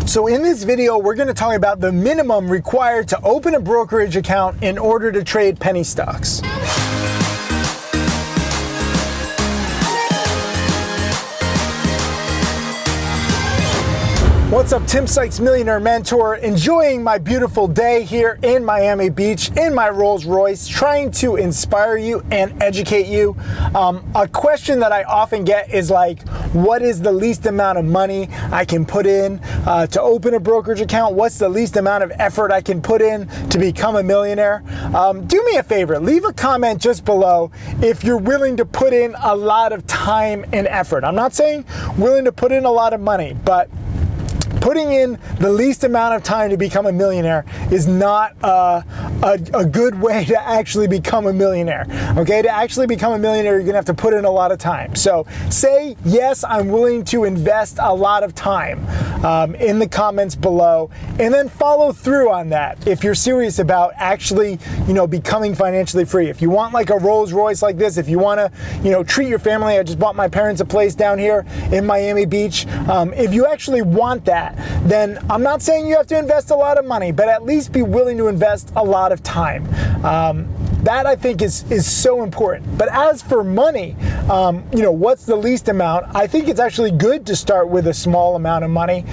So in this video, we're going to talk about the minimum required to open a brokerage account in order to trade penny stocks. What's up, Tim Sykes, Millionaire Mentor, enjoying my beautiful day here in Miami Beach in my Rolls Royce, trying to inspire you and educate you. A question that I often get is like, what is the least amount of money I can put in to open a brokerage account? What's the least amount of effort I can put in to become a millionaire? Do me a favor, leave a comment just below if you're willing to put in a lot of time and effort. I'm not saying willing to put in a lot of money, but putting in the least amount of time to become a millionaire is not a good way to actually become a millionaire. Okay, to actually become a millionaire, you're gonna have to put in a lot of time. So say, yes, I'm willing to invest a lot of time in the comments below, and then follow through on that if you're serious about actually, becoming financially free. If you want like a Rolls Royce like this, if you wanna, treat your family, I just bought my parents a place down here in Miami Beach. If you actually want that, then I'm not saying you have to invest a lot of money, but at least be willing to invest a lot of time. That I think is so important. But as for money, what's the least amount? I think it's actually good to start with a small amount of money.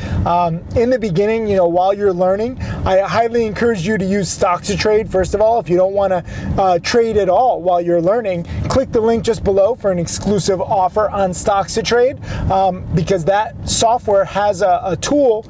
In the beginning, while you're learning, I highly encourage you to use stocks to trade. First of all, if you don't want to trade at all while you're learning, click the link just below for an exclusive offer on stocks to trade, because that software has a tool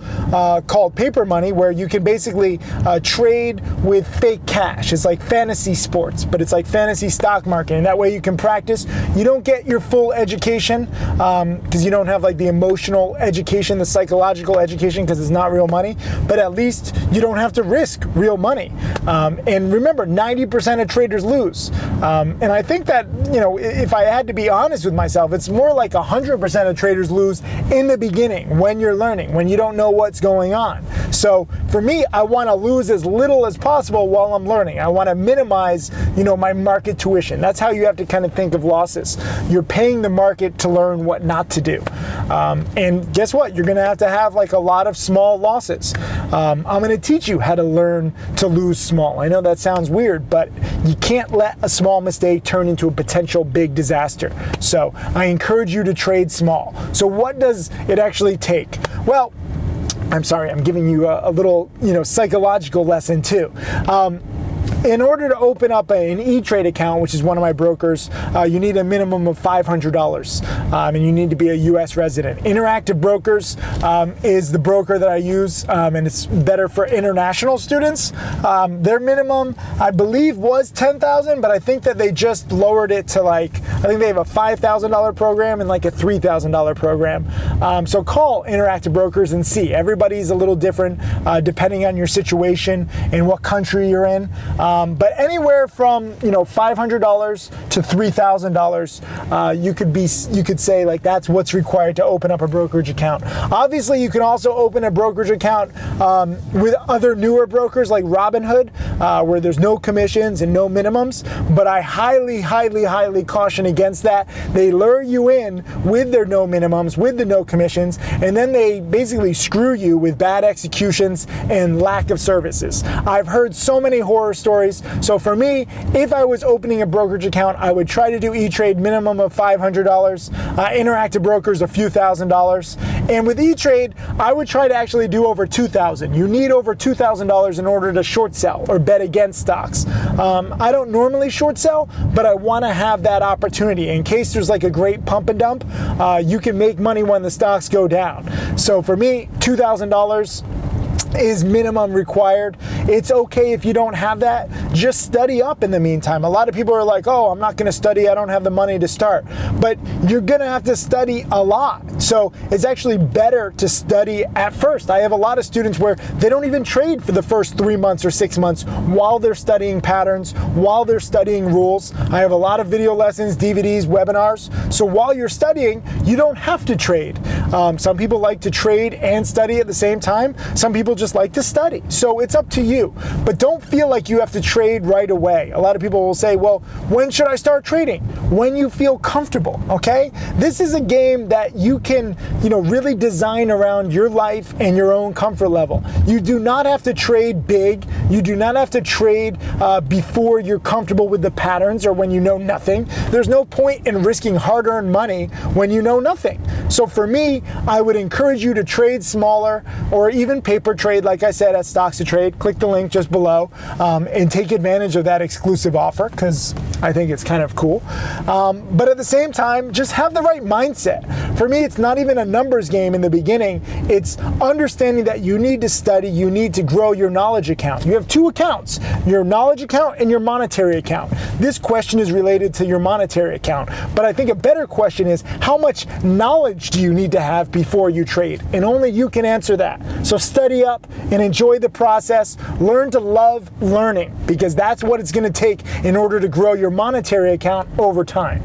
called paper money where you can basically trade with fake cash. It's like fantasy sports, but it's like fantasy stock market, and that way you can practice. You don't get your full education because you don't have like the emotional education, the psychological education, because it's not real money, but at least you don't have to risk real money. And remember, 90% of traders lose. And I think that, if I had to be honest with myself, it's more like 100% of traders lose in the beginning when you're learning, when you don't know what's going on. So for me, I want to lose as little as possible while I'm learning. I want to minimize, my market tuition. That's how you have to kind of think of losses. You're paying the market to learn what not to do. And guess what? You're going to have like a lot of small losses. I'm going to teach you how to learn to lose small. I know that sounds weird, but you can't let a small mistake turn into a potential big disaster. So I encourage you to trade small. So what does it actually take? Well, I'm sorry, I'm giving you a little, psychological lesson too. In order to open up an E-Trade account, which is one of my brokers, you need a minimum of $500, and you need to be a U.S. resident. Interactive Brokers is the broker that I use, and it's better for international students. Their minimum, I believe, was $10,000, but I think that they just lowered it to I think they have a $5,000 program and like a $3,000 program. So call Interactive Brokers and see. Everybody's a little different depending on your situation and what country you're in. But anywhere from $500 to $3,000, you could say like that's what's required to open up a brokerage account. Obviously, you can also open a brokerage account with other newer brokers like Robinhood, where there's no commissions and no minimums. But I highly, highly, highly caution against that. They lure you in with their no minimums, with the no commissions, and then they basically screw you with bad executions and lack of services. I've heard so many horror stories. So for me, if I was opening a brokerage account, I would try to do E-Trade minimum of $500, Interactive Brokers a few $1,000s, and with E-Trade, I would try to actually do over $2,000. You need over $2,000 in order to short sell or bet against stocks. I don't normally short sell, but I want to have that opportunity in case there's like a great pump and dump. You can make money when the stocks go down. So for me, $2,000 is minimum required. It's okay if you don't have that. Just study up in the meantime. A lot of people are like, oh, I'm not going to study. I don't have the money to start. But you're going to have to study a lot. So it's actually better to study at first. I have a lot of students where they don't even trade for the first 3 months or 6 months while they're studying patterns, while they're studying rules. I have a lot of video lessons, DVDs, webinars. So while you're studying, you don't have to trade. Some people like to trade and study at the same time. Some people just like to study. So it's up to you. But don't feel like you have to trade trade right away. A lot of people will say, well, when should I start trading? When you feel comfortable, okay? This is a game that you can, really design around your life and your own comfort level. You do not have to trade big. You do not have to trade before you're comfortable with the patterns or when you know nothing. There's no point in risking hard-earned money when you know nothing. So for me, I would encourage you to trade smaller or even paper trade, like I said, at Stocks to Trade. Click the link just below and take advantage of that exclusive offer because I think it's kind of cool. But at the same time, just have the right mindset. For me, it's not even a numbers game in the beginning. It's understanding that you need to study, you need to grow your knowledge account. You have two accounts, your knowledge account and your monetary account. This question is related to your monetary account. But I think a better question is, how much knowledge do you need to have before you trade? And only you can answer that. So study up and enjoy the process. Learn to love learning because that's what it's going to take in order to grow your monetary account over time.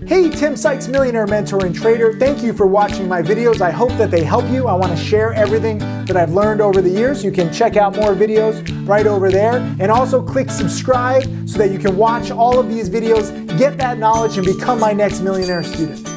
Hey, Tim Sykes, Millionaire Mentor and Trader. Thank you for watching my videos. I hope that they help you. I want to share everything that I've learned over the years. You can check out more videos right over there. And also click subscribe so that you can watch all of these videos, get that knowledge, and become my next millionaire student.